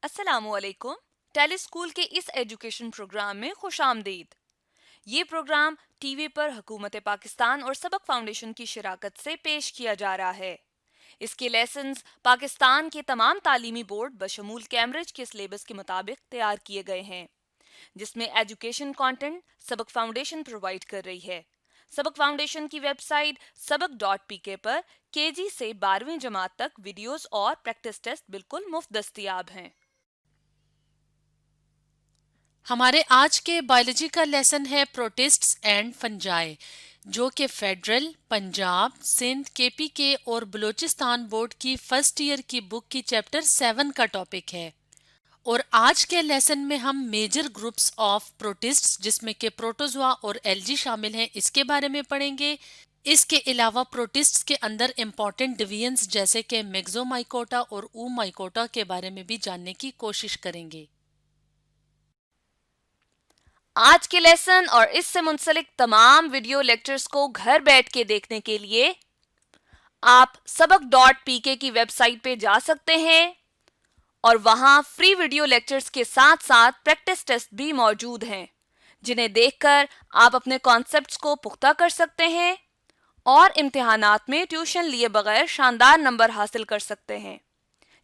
अस्सलामुअलैकुम। टेलीस्कूल के इस एजुकेशन प्रोग्राम में खुशामदीद। ये प्रोग्राम टीवी पर हुकूमत पाकिस्तान और सबक फाउंडेशन की शिराकत से पेश किया जा रहा है। इसके लेसन्स पाकिस्तान के तमाम तालीमी बोर्ड बशमूल कैम्ब्रिज के सिलेबस के मुताबिक तैयार किए गए हैं, जिसमें एजुकेशन कंटेंट सबक फाउंडेशन प्रोवाइड कर रही है। सबक फाउंडेशन की वेबसाइट sabak.pk पर केजी से 12वीं जमात तक वीडियोस और प्रैक्टिस टेस्ट बिल्कुल मुफ्त दस्तयाब हैं। हमारे आज के बायोलॉजी का लेसन है प्रोटिस्ट्स एंड फंजाई, जो कि फेडरल, पंजाब, सिंध, केपीके और बलूचिस्तान बोर्ड की फर्स्ट ईयर की बुक की चैप्टर 7 का टॉपिक है। और आज के लेसन में हम मेजर ग्रुप्स ऑफ प्रोटिस्ट्स, जिसमें के प्रोटोजोआ और एल्गी शामिल हैं, इसके बारे में पढ़ेंगे। इसके अलावा प्रोटिस्ट्स के अंदर इम्पॉर्टेंट डिवीजन्स जैसे कि मेग्जोमाइकोटा और ऊमाइकोटा के बारे में भी जानने की कोशिश करेंगे। आज के लेसन और इससे मुंसलिक तमाम वीडियो लेक्चर्स को घर बैठ के देखने के लिए आप sabak.pk की वेबसाइट पे जा सकते हैं और वहां फ्री वीडियो लेक्चर्स के साथ साथ प्रैक्टिस टेस्ट भी मौजूद हैं, जिन्हें देखकर आप अपने कॉन्सेप्ट्स को पुख्ता कर सकते हैं और इम्तिहानात में ट्यूशन लिए बगैर शानदार नंबर हासिल कर सकते हैं।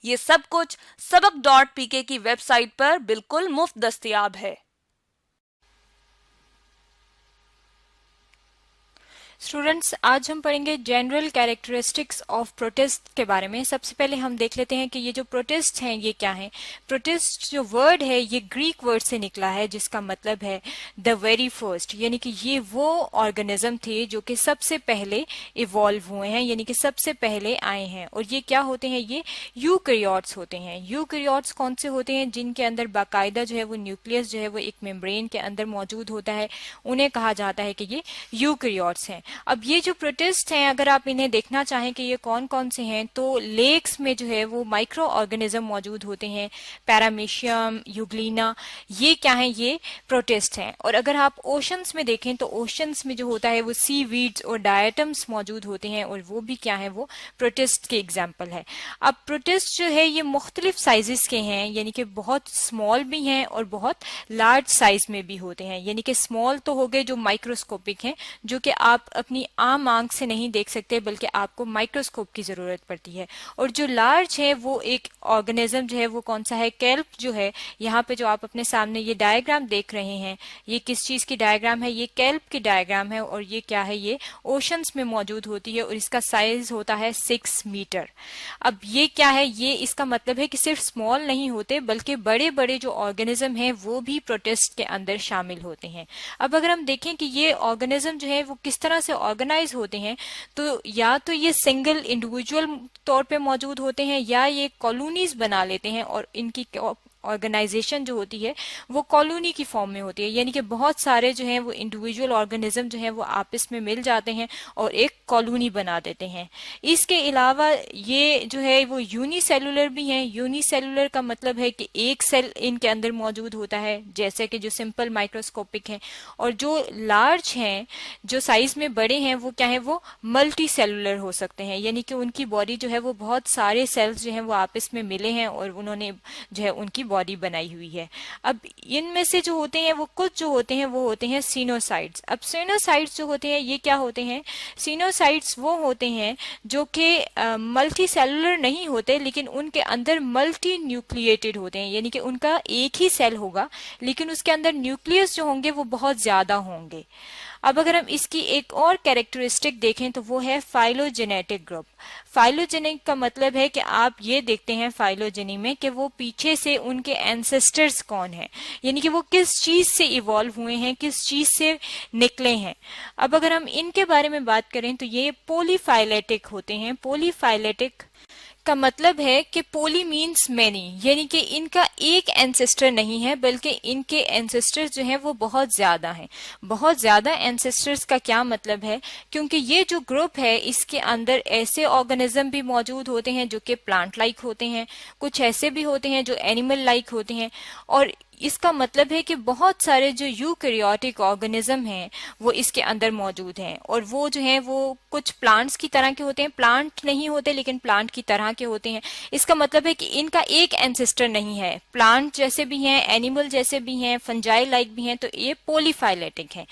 ये सब कुछ sabak.pk की वेबसाइट पर बिल्कुल मुफ्त दस्तयाब है। स्टूडेंट्स, आज हम पढ़ेंगे जनरल कैरेक्टरिस्टिक्स ऑफ प्रोटिस्ट के बारे में। सबसे पहले हम देख लेते हैं कि ये जो प्रोटिस्ट हैं ये क्या हैं। प्रोटिस्ट जो वर्ड है ये ग्रीक वर्ड से निकला है, जिसका मतलब है द वेरी फर्स्ट, यानी कि ये वो ऑर्गेनिज्म थे जो कि सबसे पहले इवॉल्व हुए हैं, यानी कि सबसे पहले आए हैं। और ये क्या होते हैं? ये यूकैरियोट्स होते हैं। यूकैरियोट्स कौन से होते हैं? जिनके अंदर बाकायदा जो है वो न्यूक्लियस जो है वो एक मेम्ब्रेन के अंदर मौजूद होता है, उन्हें कहा जाता है कि ये यूकैरियोट्स हैं। अब ये जो प्रोटिस्ट हैं, अगर आप इन्हें देखना चाहें कि ये कौन कौन से हैं, तो लेक्स में जो है वो माइक्रो ऑर्गेनिज्म मौजूद होते हैं, पैरामीशियम, यूग्लिना, ये क्या है? ये प्रोटिस्ट हैं। और अगर आप ओशंस में देखें तो ओशंस में जो होता है वो सी वीड्स और डायटम्स मौजूद होते हैं, और वो भी क्या है? वो प्रोटिस्ट के एग्जाम्पल है। अब प्रोटिस्ट जो है ये मुख्तलिफ साइजेस के हैं, यानी कि बहुत स्मॉल भी हैं और बहुत लार्ज साइज में भी होते हैं। यानी कि स्मॉल तो हो गए जो माइक्रोस्कोपिक हैं, जो कि आप अपनी आम आंख से नहीं देख सकते, बल्कि आपको माइक्रोस्कोप की जरूरत पड़ती है। और जो लार्ज है वो एक ऑर्गेनिज्म जो है वो कौन सा है? केल्प जो है। यहाँ पे जो आप अपने सामने ये डायग्राम देख रहे हैं, ये किस चीज की डायग्राम है? ये केल्प की डायग्राम है। और ये क्या है? ये ओशंस में मौजूद होती है और इसका साइज होता है 6 मीटर। अब ये क्या है? ये इसका मतलब है कि सिर्फ स्मॉल नहीं होते, बल्कि बड़े बड़े जो ऑर्गेनिज्म है वो भी प्रोटिस्ट के अंदर शामिल होते हैं। अब अगर हम देखें कि ये ऑर्गेनिज्म जो है वो किस तरह से ऑर्गेनाइज होते हैं, तो या तो ये सिंगल इंडिविजुअल तौर पे मौजूद होते हैं, या ये कॉलोनीज बना लेते हैं, और इनकी ऑर्गेनाइजेशन जो होती है वो कॉलोनी की फॉर्म में होती है। यानी कि बहुत सारे जो हैं वो इंडिविजुअल ऑर्गेनिज्म जो है वो आपस में मिल जाते हैं और एक कॉलोनी बना देते हैं। इसके अलावा ये जो है वो यूनिसेलुलर भी हैं। यूनिसेलुलर का मतलब है कि एक सेल इनके अंदर मौजूद होता है, जैसे कि जो सिंपल माइक्रोस्कोपिक है। और जो लार्ज हैं, जो साइज में बड़े हैं, वो क्या है? वो मल्टी सेलुलर हो सकते हैं, यानी कि उनकी बॉडी जो है वो बहुत सारे सेल्स जो हैं वो आपस में मिले हैं और उन्होंने जो है उनकी बॉडी बनाई हुई है। अब इनमें से जो होते हैं वो कुछ जो होते हैं वो होते हैं सीनोसाइट्स। अब सीनोसाइट्स जो होते हैं ये क्या होते हैं? सीनोसाइट्स वो होते हैं जो कि मल्टी सेलुलर नहीं होते, लेकिन उनके अंदर मल्टी न्यूक्लिएटेड होते हैं, यानी कि उनका एक ही सेल होगा लेकिन उसके अंदर न्यूक्लियस जो होंगे वो बहुत ज्यादा होंगे। अब अगर हम इसकी एक और कैरेक्टरिस्टिक देखें तो वो है फाइलोजेनेटिक ग्रुप। फाइलोजेनिक का मतलब है कि आप ये देखते हैं फाइलोजेनी में कि वो पीछे से उनके एंसेस्टर्स कौन है, यानी कि वो किस चीज से इवॉल्व हुए हैं, किस चीज से निकले हैं। अब अगर हम इनके बारे में बात करें तो ये पोलीफाइलेटिक होते हैं। पोलीफाइलेटिक का मतलब है कि पोली मीन्स मैनी, यानी कि इनका एक एंसेस्टर नहीं है, बल्कि इनके एंसेस्टर्स जो हैं वो बहुत ज्यादा हैं। बहुत ज्यादा एंसेस्टर्स का क्या मतलब है? क्योंकि ये जो ग्रुप है इसके अंदर ऐसे ऑर्गेनिज्म भी मौजूद होते हैं जो कि प्लांट लाइक होते हैं, कुछ ऐसे भी होते हैं जो एनिमल लाइक होते हैं, और इसका मतलब है कि बहुत सारे जो यूकैरियोटिक ऑर्गेनिज्म हैं वो इसके अंदर मौजूद हैं, और वो जो हैं वो कुछ प्लांट्स की तरह के होते हैं, प्लांट नहीं होते लेकिन प्लांट की तरह के होते हैं। इसका मतलब है कि इनका एक एंसेस्टर नहीं है, प्लांट जैसे भी हैं, एनिमल जैसे भी हैं, फंजाई लाइक भी हैं, तो ये पॉलीफाइलेटिक हैं।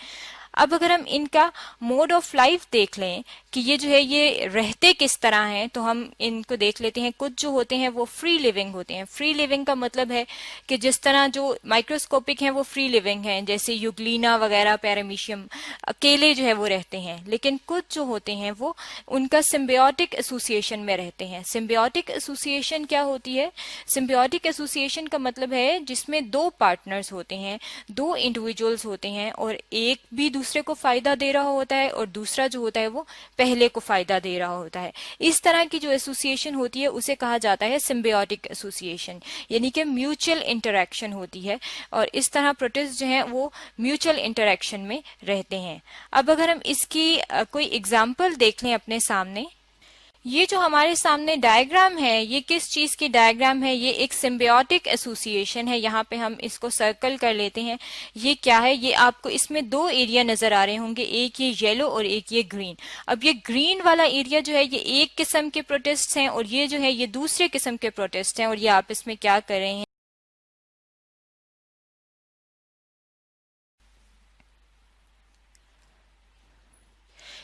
अब अगर हम इनका मोड ऑफ लाइफ देख लें कि ये जो है ये रहते किस तरह हैं, तो हम इनको देख लेते हैं। कुछ जो होते हैं वो फ्री लिविंग होते हैं। फ्री लिविंग का मतलब है कि जिस तरह जो माइक्रोस्कोपिक हैं वो फ्री लिविंग हैं, जैसे यूग्लिना वगैरह, पैरामीशियम, अकेले जो है वो रहते हैं। लेकिन कुछ जो होते हैं वो उनका सिम्बियोटिक एसोसिएशन में रहते हैं। सिम्बियोटिक एसोसिएशन क्या होती है? सिम्बियोटिक एसोसिएशन का मतलब है जिसमें दो पार्टनर्स होते हैं, दो इंडिविजुअल्स होते हैं, और एक भी दूसरे को फायदा दे रहा होता है और दूसरा जो होता है वो पहले को फायदा दे रहा होता है। इस तरह की जो एसोसिएशन होती है उसे कहा जाता है सिम्बियोटिक एसोसिएशन, यानी कि म्यूचुअल इंटरेक्शन होती है, और इस तरह प्रोटिस्ट जो है वो म्यूचुअल इंटरेक्शन में रहते हैं। अब अगर हम इसकी कोई एग्जाम्पल देख लें अपने सामने, ये जो हमारे सामने डायग्राम है ये किस चीज की डायग्राम है? ये एक सिम्बियोटिक एसोसिएशन है। यहाँ पे हम इसको सर्कल कर लेते हैं। ये क्या है? ये आपको इसमें दो एरिया नजर आ रहे होंगे, एक ये येलो और एक ये ग्रीन। अब ये ग्रीन वाला एरिया जो है ये एक किस्म के प्रोटिस्ट हैं, और ये जो है ये दूसरे किस्म के प्रोटिस्ट हैं, और ये आपस में क्या कर रहे हैं?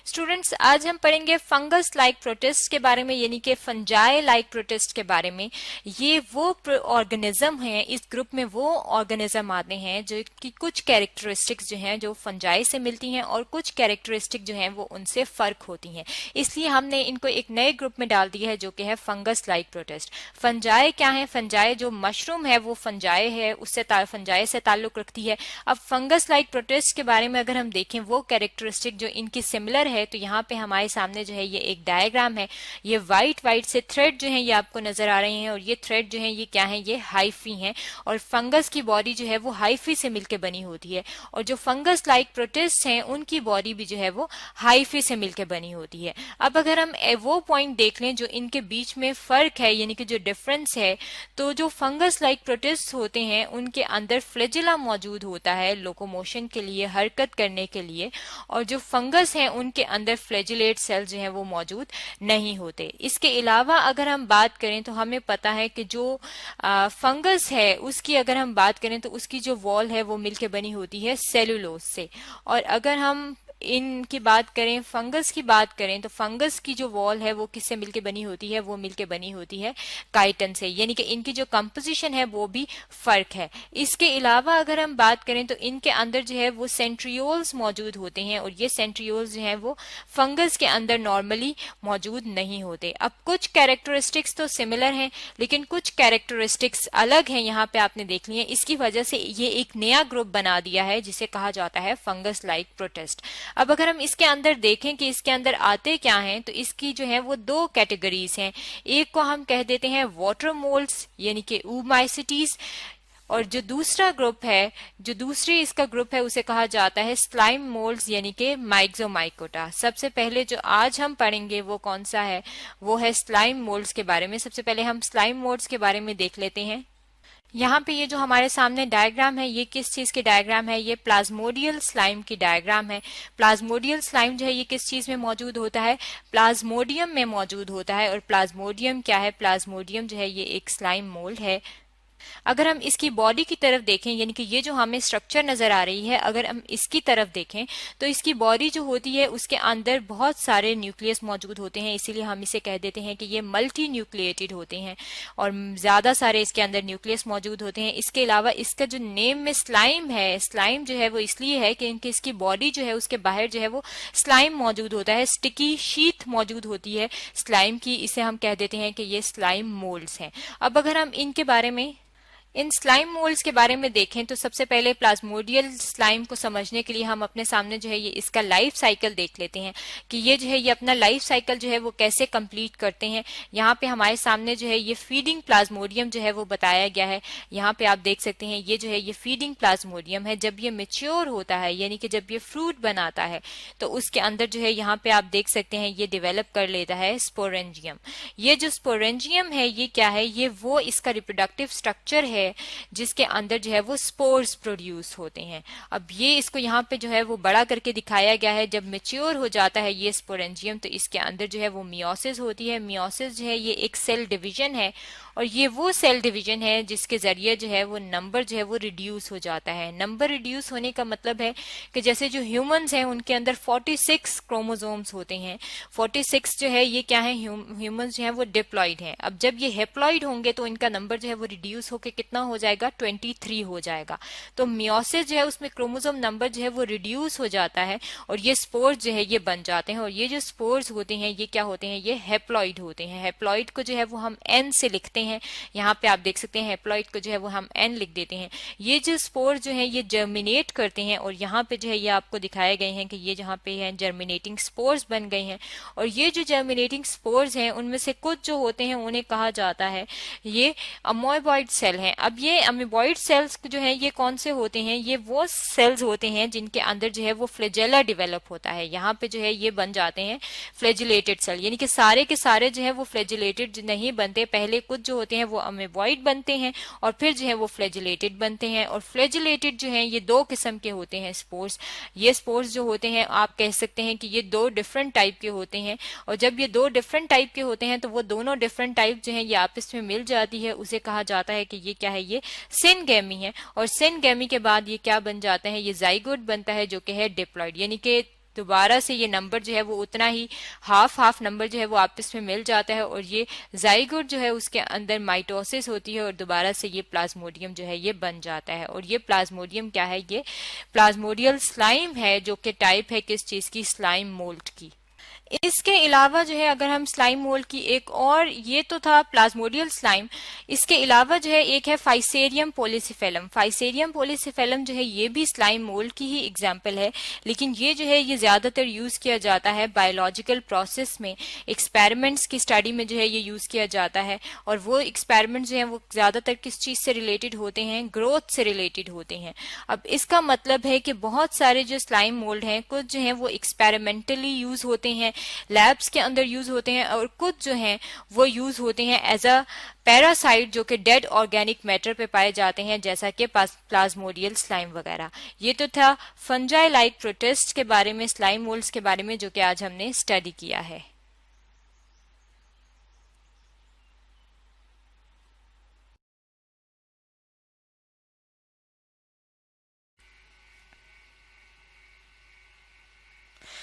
स्टूडेंट्स, आज हम पढ़ेंगे फंगस लाइक प्रोटिस्ट के बारे में, यानी कि फंजाई लाइक प्रोटिस्ट के बारे में। ये वो ऑर्गेनिज्म हैं, इस ग्रुप में वो ऑर्गेनिज्म आते हैं जो कि कुछ कैरेक्टरिस्टिक्स जो हैं जो फंजाई से मिलती हैं, और कुछ कैरेक्टरिस्टिक जो हैं वो उनसे फर्क होती हैं। इसलिए हमने इनको एक नए ग्रुप में डाल दिया है जो कि है फंगस लाइक प्रोटिस्ट। फंजाई क्या है? फंजाई जो मशरूम है वो फंजाई है, उससे फंजाई से ताल्लुक रखती है। अब फंगस लाइक प्रोटिस्ट के बारे में अगर हम देखें वो कैरेक्टरिस्टिक जो इनकी सिमिलर है, तो यहाँ पे हमारे सामने जो है ये एक डायग्राम है। ये वाइट वाइट से थ्रेड जो है ये आपको नजर आ रहे हैं, और ये थ्रेड जो है ये क्या है? ये हाइफी हैं, और फंगस की बॉडी जो है वो हाइफी से मिलकर बनी होती है, और जो फंगस लाइक प्रोटिस्ट हैं उनकी बॉडी भी जो है वो हाइफी से मिलकर बनी होती है। अब अगर हम वो पॉइंट देख लें जो इनके बीच में फर्क है, यानी कि जो डिफरेंस है, तो जो फंगस लाइक प्रोटिस्ट होते हैं उनके अंदर फ्लैजिला मौजूद होता है लोकोमोशन के लिए, हरकत करने के लिए, और जो फंगस हैं उनके अंदर फ्लैजिलेट सेल जो है वो मौजूद नहीं होते। इसके अलावा अगर हम बात करें तो हमें पता है कि जो फंगस है उसकी अगर हम बात करें तो उसकी जो वॉल है वो मिलके बनी होती है सेलुलोज से, और अगर हम इनकी बात करें, फंगस की बात करें, तो फंगस की जो वॉल है वो किससे मिलके बनी होती है? वो मिलके बनी होती है काइटन से, यानी कि इनकी जो कंपोजिशन है वो भी फर्क है। इसके अलावा अगर हम बात करें तो इनके अंदर जो है वो सेंट्रियोल्स मौजूद होते हैं, और ये सेंट्रियोल्स जो है वो फंगस के अंदर नॉर्मली मौजूद नहीं होते। अब कुछ कैरेक्टरिस्टिक्स तो सिमिलर हैं लेकिन कुछ कैरेक्टरिस्टिक्स अलग हैं, यहाँ पे आपने देख लिया। इसकी वजह से ये एक नया ग्रुप बना दिया है जिसे कहा जाता है फंगस लाइक प्रोटिस्ट। अब अगर हम इसके अंदर देखें कि इसके अंदर आते क्या हैं, तो इसकी जो है वो दो कैटेगरीज हैं। एक को हम कह देते हैं वाटर मोल्ड्स यानी कि ऊमाइसिटीज, और जो दूसरा ग्रुप है, जो दूसरी इसका ग्रुप है उसे कहा जाता है स्लाइम मोल्ड्स यानी कि माइक्सोमाइकोटा। सबसे पहले जो आज हम पढ़ेंगे वो कौन सा है? वो है स्लाइम मोल्ड्स के बारे में। सबसे पहले हम स्लाइम मोल्ड्स के बारे में देख लेते हैं। यहाँ पे ये जो हमारे सामने डायग्राम है ये किस चीज की डायग्राम है? ये प्लाज्मोडियल स्लाइम की डायग्राम है। प्लाज्मोडियल स्लाइम जो है ये किस चीज में मौजूद होता है? प्लाज्मोडियम में मौजूद होता है। और प्लाज्मोडियम क्या है? प्लाज्मोडियम जो है ये एक स्लाइम मोल्ड है। अगर हम इसकी बॉडी की तरफ देखें, यानी कि ये जो हमें स्ट्रक्चर नजर आ रही है, अगर हम इसकी तरफ देखें तो इसकी बॉडी जो होती है उसके अंदर बहुत सारे न्यूक्लियस मौजूद होते हैं, इसीलिए हम इसे कह देते हैं कि ये मल्टी न्यूक्लिएटेड होते हैं, और ज्यादा सारे इसके अंदर न्यूक्लियस मौजूद होते हैं। इसके अलावा इसका जो नेम में स्लाइम है, स्लाइम जो है वो इसलिए है कि इसकी बॉडी जो है उसके बाहर जो है वो स्लाइम मौजूद होता है, स्टिकी शीथ मौजूद होती है स्लाइम की, इसे हम कह देते हैं कि ये स्लाइम मोल्ड्स हैं। अब अगर हम इनके बारे में, इन स्लाइम मोल्ड्स के बारे में देखें तो सबसे पहले प्लाज्मोडियल स्लाइम को समझने के लिए हम अपने सामने जो है ये इसका लाइफ साइकिल देख लेते हैं कि ये जो है ये अपना लाइफ साइकिल जो है वो कैसे कंप्लीट करते हैं। यहाँ पे हमारे सामने जो है ये फीडिंग प्लाज्मोडियम जो है वो बताया गया है। यहाँ पे आप देख सकते हैं ये जो है ये फीडिंग प्लाज्मोडियम है। जब ये मेच्योर होता है यानी कि जब ये फ्रूट बनाता है तो उसके अंदर जो है यहाँ पे आप देख सकते हैं ये डेवलप कर लेता है स्पोरेंजियम। ये जो स्पोरेंजियम है ये क्या है? ये वो इसका रिप्रोडक्टिव स्ट्रक्चर है है जिसके अंदर जो है वो स्पोर्स प्रोड्यूस होते हैं। अब ये इसको यहाँ पे जो है वो बड़ा करके दिखाया गया है। जब मेच्योर हो जाता है ये स्पोरेंजियम तो इसके अंदर जो है वो मियोसिस होती है। मियोसिस जो है ये एक सेल डिवीजन है और ये वो सेल डिवीजन है जिसके जरिए जो है वो नंबर जो है वो रिड्यूस हो जाता है। नंबर रिड्यूस होने का मतलब है कि जैसे जो ह्यूमंस हैं उनके अंदर 46 क्रोमोसोम्स होते हैं। 46 जो है ये क्या है, ह्यूमंस जो है वो डिप्लॉइड हैं। अब जब ये हेप्लॉइड होंगे तो इनका नंबर जो है वो रिड्यूस होकर कितना हो जाएगा, 23 हो जाएगा। तो मियोसिस जो है उसमें क्रोमोसोम नंबर जो है वो रिड्यूस हो जाता है और ये स्पोर्स जो है ये बन जाते हैं। और ये जो स्पोर्स होते हैं ये क्या होते हैं, ये हेप्लॉइड होते हैं। हेप्लॉइड को जो है वो हम एन से लिखते हैं। यहाँ पे आप देख सकते हैं हेप्लॉइड को जो है वो हम एन लिख देते हैं। ये जो स्पोर जो है ये जर्मिनेट करते हैं और यहाँ पे जो है ये आपको दिखाए गए हैं कि ये जहाँ पे है जर्मिनेटिंग स्पोर्स बन गए हैं। और ये जो जर्मिनेटिंग स्पोर्स हैं उनमें से कुछ जो होते हैं उन्हें कहा जाता है ये अमोइबॉइड सेल हैं। अब ये अमीबॉइड सेल्स जो है ये कौन से होते हैं, ये वो सेल्स होते हैं जिनके अंदर जो है वो फ्लैजेला डेवलप होता है। यहाँ पे जो है ये बन जाते हैं फ्लैजिलेटेड सेल, यानी कि सारे के सारे जो है वो फ्लैजिलेटेड नहीं बनते। पहले कुछ जो होते हैं वो अमीबॉइड बनते हैं और फिर जो है वो फ्लैजिलेटेड बनते हैं। और फ्लैजिलेटेड जो है ये दो किस्म के होते हैं स्पोर्स। ये स्पोर्स जो होते हैं आप कह सकते हैं कि ये दो डिफरेंट टाइप के होते हैं। और जब ये दो डिफरेंट टाइप के होते हैं तो वो दोनों डिफरेंट टाइप जो है ये आपस में मिल जाती है, उसे कहा जाता है कि ये क्या है, ये सिनगैमी है। और सिनगैमी के बाद ये क्या बन जाता है, ये जाइगोट बनता है जो कि है डिप्लॉइड, यानी कि दोबारा से ये नंबर जो है वो उतना ही हाफ नंबर जो है वो आपस में मिल जाता है। और ये जाइगोट जो है उसके अंदर माइटोसिस होती है और दोबारा से ये प्लाज्मोडियम जो है ये बन जाता है। और ये प्लाज्मोडियम क्या है, ये प्लाज्मोडियल स्लाइम है जो कि टाइप है किस चीज की, स्लाइम मोल्ड की। इसके अलावा जो है अगर हम स्लाइम मोल्ड की एक और, ये तो था प्लाज्मोडियल स्लाइम, इसके अलावा जो है एक है फाइसेरियम पॉलीसिफेलम। फाइसेरियम पॉलीसिफेलम जो है ये भी स्लाइम मोल्ड की ही एग्जांपल है, लेकिन ये जो है ये ज्यादातर यूज किया जाता है बायोलॉजिकल प्रोसेस में, एक्सपेरिमेंट्स की स्टडी में जो है ये यूज किया जाता है। और वो एक्सपेरिमेंट जो है वो ज्यादातर किस चीज से रिलेटेड होते हैं, ग्रोथ से रिलेटेड होते हैं। अब इसका मतलब है कि बहुत सारे जो स्लाइम मोल्ड हैं कुछ जो है वो एक्सपेरिमेंटली यूज होते हैं, लैब्स के अंदर यूज होते हैं, और कुछ जो हैं वो यूज होते हैं एज अ पैरासाइट जो कि डेड ऑर्गेनिक मैटर पे पाए जाते हैं, जैसा कि प्लाज्मोडियल स्लाइम वगैरह। ये तो था फंजाई लाइक प्रोटिस्ट के बारे में, स्लाइम मोल्ड्स के बारे में, जो कि आज हमने स्टडी किया है।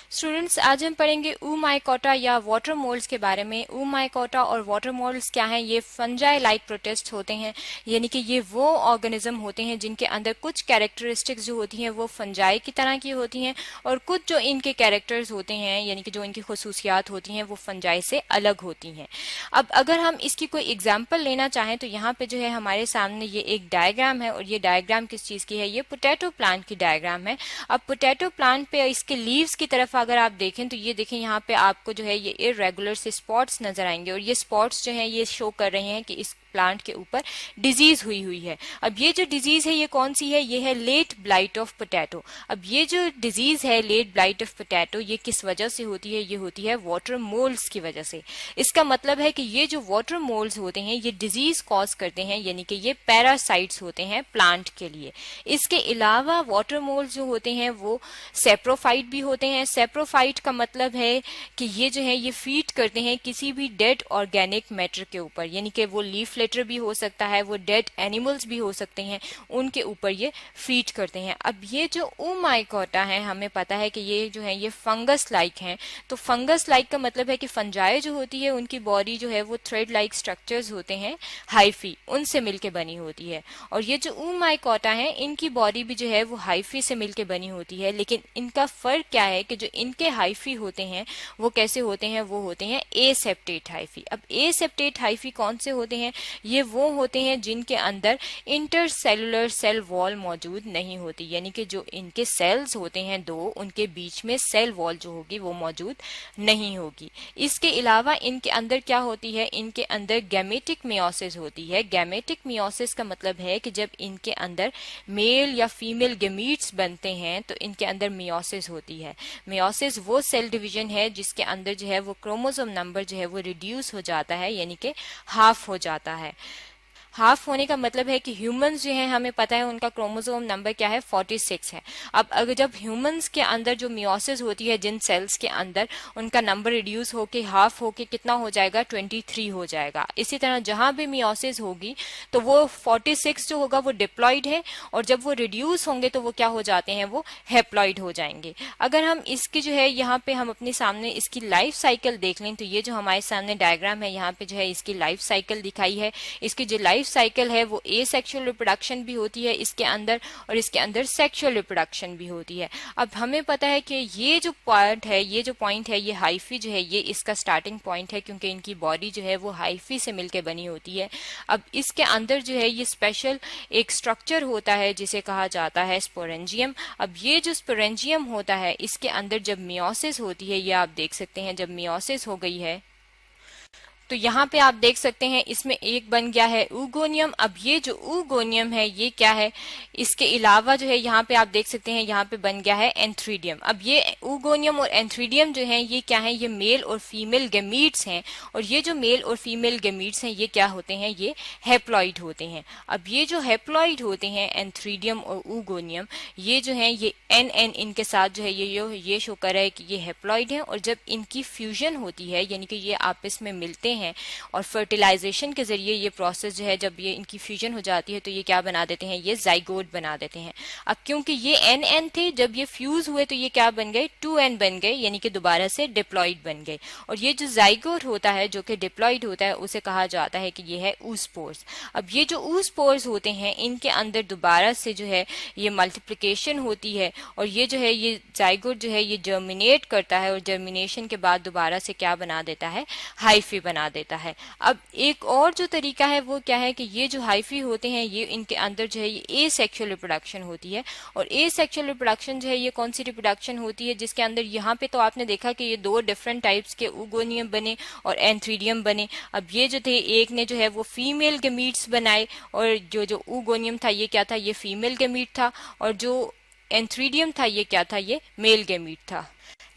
स्टूडेंट्स आज हम पढ़ेंगे ऊमाइकोटा या वाटर मोल्ड्स के बारे में। ऊमाइकोटा और वाटर मोल्ड्स क्या हैं, ये फंजाई लाइक प्रोटिस्ट होते हैं, यानी कि ये वो ऑर्गेनिज्म होते हैं जिनके अंदर कुछ कैरेक्टरिस्टिक्स जो होती हैं वो फंजाई की तरह की होती हैं, और कुछ जो इनके कैरेक्टर्स होते हैं यानी कि जो इनकी खसूसियात होती हैं वो फंजाई से अलग होती हैं। अब अगर हम इसकी कोई एग्जाम्पल लेना चाहें तो यहाँ पे जो है हमारे सामने ये एक डायग्राम है, और ये डायग्राम किस चीज की है, ये पोटैटो प्लांट की डायग्राम है। अब पोटैटो प्लांट पे इसके लीव्स की तरफ अगर आप देखें तो ये देखें यहाँ पे आपको जो है ये इर्रेगुलर से स्पॉट्स नजर आएंगे, और ये स्पॉट्स जो हैं ये शो कर रहे हैं कि इस प्लांट के ऊपर डिजीज हुई है। अब ये जो डिजीज है ये कौन सी है, ये है लेट ब्लाइट ऑफ पोटैटो। अब ये जो डिजीज है लेट ब्लाइट ऑफ पोटैटो ये किस वजह से होती है, ये होती है वाटर मोल्ड्स की वजह से। इसका मतलब है कि ये जो वाटर मोल्ड्स होते हैं ये डिजीज कॉज करते हैं, यानी कि ये पैरासाइट्स होते हैं प्लांट के लिए। इसके अलावा वाटर मोल्ड्स जो होते हैं वो सेप्रोफाइट भी होते हैं। सेप्रोफाइट का मतलब है कि ये जो है ये फीड करते हैं किसी भी डेड ऑर्गेनिक मैटर के ऊपर, यानी कि वो लीफ लेटर भी हो सकता है, वो डेड एनिमल्स भी हो सकते हैं, उनके ऊपर ये फीड करते हैं। अब ये जो ऊमाइकोटा है हमें पता है कि ये जो है ये फंगस लाइक हैं। तो फंगस लाइक का मतलब है कि फंजाई जो होती है उनकी बॉडी जो है वो थ्रेड लाइक स्ट्रक्चर्स होते हैं, हाइफी, उनसे मिलके बनी होती है। और ये जो ऊमाइकोटा है इनकी बॉडी भी जो है वो हाइफी से मिलके बनी होती है, लेकिन इनका फर्क क्या है कि जो इनके हाइफी होते हैं वो कैसे होते हैं, वो होते हैं एसेप्टेट हाइफी। अब एसेप्टेट हाइफी कौन से होते हैं, ये वो होते हैं जिनके अंदर इंटरसेलुलर सेल वॉल मौजूद नहीं होती, यानी कि जो इनके सेल्स होते हैं दो, उनके बीच में सेल वॉल जो होगी वो मौजूद नहीं होगी। इसके अलावा इनके अंदर क्या होती है, इनके अंदर गैमेटिक मियोसिस होती है। गैमेटिक मियोसिस का मतलब है कि जब इनके अंदर मेल या फीमेल गैमीट्स बनते हैं तो इनके अंदर मियोसिस होती है। मियोसिस वो सेल डिवीजन है जिसके अंदर जो है वो क्रोमोसोम नंबर जो है वो रिड्यूस हो जाता है, यानी कि हाफ हो जाता है। हाफ होने का मतलब है कि ह्यूमंस जो हैं हमें पता है उनका क्रोमोसोम नंबर क्या है, 46 है। अब अगर जब ह्यूमंस के अंदर जो मियोसिस होती है जिन सेल्स के अंदर, उनका नंबर रिड्यूस होके हाफ होके कितना हो जाएगा, 23 हो जाएगा। इसी तरह जहां भी मियोसिस होगी तो वो 46 जो होगा वो डिप्लॉइड है, और जब वो रिड्यूस होंगे तो वो क्या हो जाते हैं, वो हेप्लॉइड हो जाएंगे। अगर हम इसकी जो है यहाँ पे हम अपने सामने इसकी लाइफ साइकिल देख लें तो ये जो हमारे सामने डायग्राम है यहाँ पे जो है इसकी लाइफ साइकिल दिखाई है। इसकी जो लाइफ साइकिल है वो ए सेक्सुअल रिप्रोडक्शन भी होती है इसके अंदर, और इसके अंदर सेक्सुअल रिप्रोडक्शन भी होती है। अब हमें पता है कि ये जो पॉइंट है ये हाइफी जो है ये इसका स्टार्टिंग पॉइंट है, क्योंकि इनकी बॉडी जो है वो हाइफी से मिलकर बनी होती है। अब इसके अंदर जो है ये स्पेशल एक स्ट्रक्चर होता है जिसे कहा जाता है स्पोरेंजियम। अब ये जो स्पोरेंजियम होता है इसके अंदर जब मियोसिस होती है, ये आप देख सकते हैं जब मियोसिस हो गई है तो यहाँ पे आप देख सकते हैं इसमें एक बन गया है ऊगोनियम। अब ये जो ऊगोनियम है ये क्या है, इसके अलावा जो है यहाँ पे आप देख सकते हैं यहाँ पे बन गया है एंथ्रीडियम। अब ये ऊगोनियम और एंथ्रीडियम जो है ये क्या है, ये मेल और फीमेल गैमीट्स हैं, और ये जो मेल और फीमेल गैमीट्स हैं ये क्या होते हैं, ये हेप्लॉइड होते हैं। अब ये जो हेप्लॉइड होते हैं एंथ्रीडियम और ऊगोनियम, ये जो है ये एन इनके साथ जो है ये शो कर रहा है कि ये हेप्लॉइड है, और जब इनकी फ्यूजन होती है यानी कि ये आपस में मिलते हैं और फर्टिलाइजेशन के जरिए ये प्रोसेस जो है जब ये इनकी फ्यूजन हो जाती है तो ये क्या बना देते हैं, ये जाइगोट बना देते हैं। अब क्योंकि ये एन थे, जब ये फ्यूज हुए तो ये क्या बन गए, 2n बन गए, यानी कि दोबारा से डिप्लॉइड बन गए। और ये जो जाइगोट होता है जो कि डिप्लॉइड होता है उसे कहा जाता है कि ये है ऊस्पोर्स। अब ये जो ऊस्पोर्स होते हैं इनके अंदर दोबारा से जो है ये मल्टीप्लिकेशन होती है, और ये जो है ये जाइगोट जो है ये जर्मिनेट करता है, और जर्मिनेशन के बाद दोबारा से क्या बना देता है, हाइफी बना देता है। अब एक और जो तरीका है वो क्या है कि ये जो हाइफी होते हैं ये इनके अंदर जो है ये ए सेक्सुअल रिप्रोडक्शन होती है, और ए सेक्सुअल रिप्रोडक्शन जो है ये कौन सी रिप्रोडक्शन होती है, जिसके अंदर यहाँ पे तो आपने देखा कि ये दो डिफरेंट टाइप्स के ऊगोनियम बने और एंथ्रीडियम बने। अब ये जो थे एक ने जो है वो फीमेल गैमीट्स बनाए, और जो ऊगोनियम था ये क्या था, ये फीमेल गैमीट था, और जो एंथ्रीडियम था ये क्या था, ये मेल गैमीट था।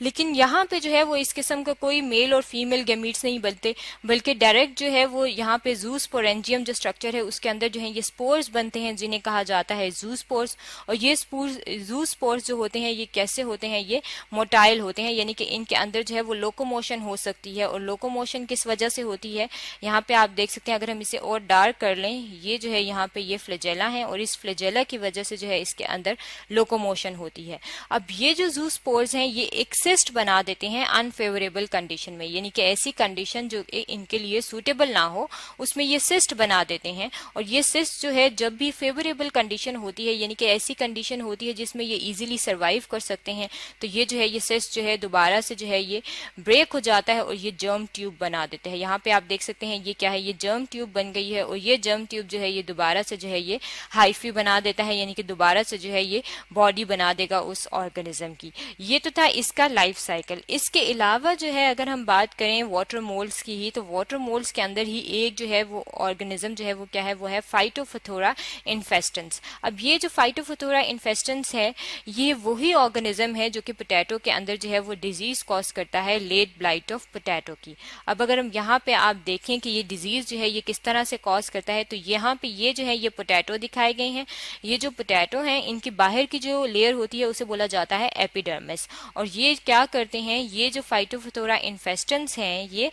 लेकिन यहाँ पे जो है वो इस किस्म का कोई मेल और फीमेल गैमीट्स नहीं बनते, बल्कि डायरेक्ट जो है वो यहाँ पे ज़ूस्पोरेंजियम जो स्ट्रक्चर है उसके अंदर जो है ये स्पोर्स बनते हैं जिन्हें कहा जाता है ज़ूस्पोर्स। और ये ज़ूस्पोर्स जो होते हैं ये कैसे होते हैं, ये मोटाइल होते हैं, यानी कि इनके अंदर जो है वो लोकोमोशन हो सकती है। और लोकोमोशन किस वजह से होती है, यहाँ पे आप देख सकते हैं, अगर हम इसे और डार्क कर लें, ये जो है यहाँ पे ये फ्लैजेला है, और इस फ्लैजेला की वजह से जो है इसके अंदर लोकोमोशन होती है। अब ये जो ज़ूस्पोर्स हैं ये एक सिस्ट बना देते हैं अनफेवरेबल कंडीशन में, यानी कि ऐसी कंडीशन जो इनके लिए सूटेबल ना हो उसमें ये सिस्ट बना देते हैं। और ये सिस्ट जो है जब भी फेवरेबल कंडीशन होती है, यानी कि ऐसी कंडीशन होती है जिसमें ये इजीली सरवाइव कर सकते हैं, तो ये जो है ये सिस्ट जो है दोबारा से जो है ये ब्रेक हो जाता है और ये जर्म ट्यूब बना देते हैं। यहाँ पे आप देख सकते हैं ये क्या है, ये जर्म ट्यूब बन गई है, और ये जर्म ट्यूब जो है ये दोबारा से जो है ये हाइफी बना देता है, यानी कि दोबारा से जो है ये बॉडी बना देगा उस ऑर्गेनिज्म की। ये तो था इसका लाइफ साइकिल। इसके अलावा जो है अगर हम बात करें वाटर मोल्स की ही, तो वाटर मोल्स के अंदर ही एक जो है वो ऑर्गेनिज्म जो है वो क्या है, वो है फाइटोफथोरा इन्फेस्टेंस। अब ये जो फाइटोफथोरा इन्फेस्टेंस है ये वही ऑर्गेनिज्म है जो कि पोटैटो के अंदर जो है वो डिजीज कॉज करता है, लेट ब्लाइट ऑफ पोटैटो की। अब अगर हम यहाँ पे आप देखें कि ये डिजीज जो है ये किस तरह से कॉज करता है, तो यहाँ पे ये जो है ये पोटैटो दिखाए गए हैं। ये जो पोटैटो हैं इनकी बाहर की जो लेयर होती है उसे बोला जाता है एपिडर्मिस, और ये क्या करते हैं, ये जो फाइटोफथोरा इन्फेस्टेंस हैं ये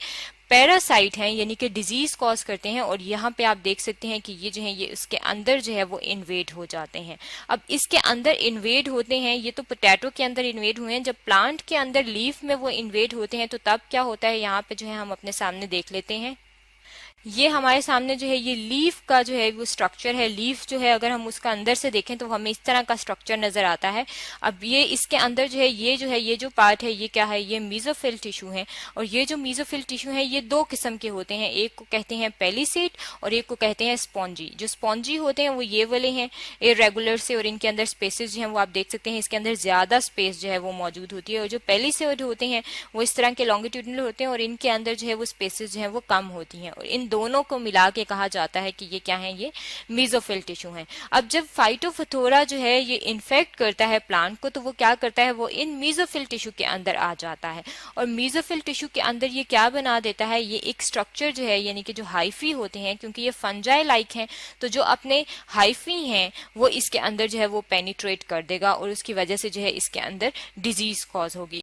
पैरासाइट हैं, यानी कि डिजीज कॉज करते हैं। और यहाँ पे आप देख सकते हैं कि ये जो है ये उसके अंदर जो है वो इन्वेड हो जाते हैं। अब इसके अंदर इन्वेड होते हैं, ये तो पोटैटो के अंदर इन्वेड हुए हैं, जब प्लांट के अंदर लीफ में वो इन्वेड होते हैं तो तब क्या होता है, यहाँ पे जो है हम अपने सामने देख लेते हैं। ये हमारे सामने जो है ये लीफ का जो है वो स्ट्रक्चर है। लीफ जो है अगर हम उसका अंदर से देखें तो हमें इस तरह का स्ट्रक्चर नजर आता है। अब ये इसके अंदर जो है ये जो पार्ट है ये क्या है, ये मीजोफिल टिश्यू है। और ये जो मीजोफिल टिश्यू है ये दो किस्म के होते हैं, एक को कहते हैं पेलिसेट और एक को कहते हैं स्पॉन्जी। जो स्पॉन्जी होते हैं वो ये वाले हैं इरेगुलर से, और इनके अंदर स्पेसेस जो है वो आप देख सकते हैं इसके अंदर ज्यादा स्पेस जो है वो मौजूद होती है। और जो पेलिसेट होते हैं वो इस तरह के लॉन्गिट्यूडनल होते हैं और इनके अंदर जो है वो स्पेसेस जो है वो कम होती हैं। और इन दोनों को मिला के कहा जाता है कि ये क्या है, ये मीजोफिल टिश्यू है। अब जब फाइटोफथोरा जो है ये इन्फेक्ट करता है प्लांट को, तो वो क्या करता है, वो इन मीजोफिल टिश्यू के अंदर आ जाता है और मीजोफिल टिश्यू के अंदर ये क्या बना देता है, ये एक स्ट्रक्चर जो है, यानी कि जो हाइफी होते हैं, क्योंकि ये फंजाई लाइक हैं, तो जो अपने हाइफी हैं वो इसके अंदर जो है वो पेनिट्रेट कर देगा और उसकी वजह से जो है इसके अंदर डिजीज कॉज होगी।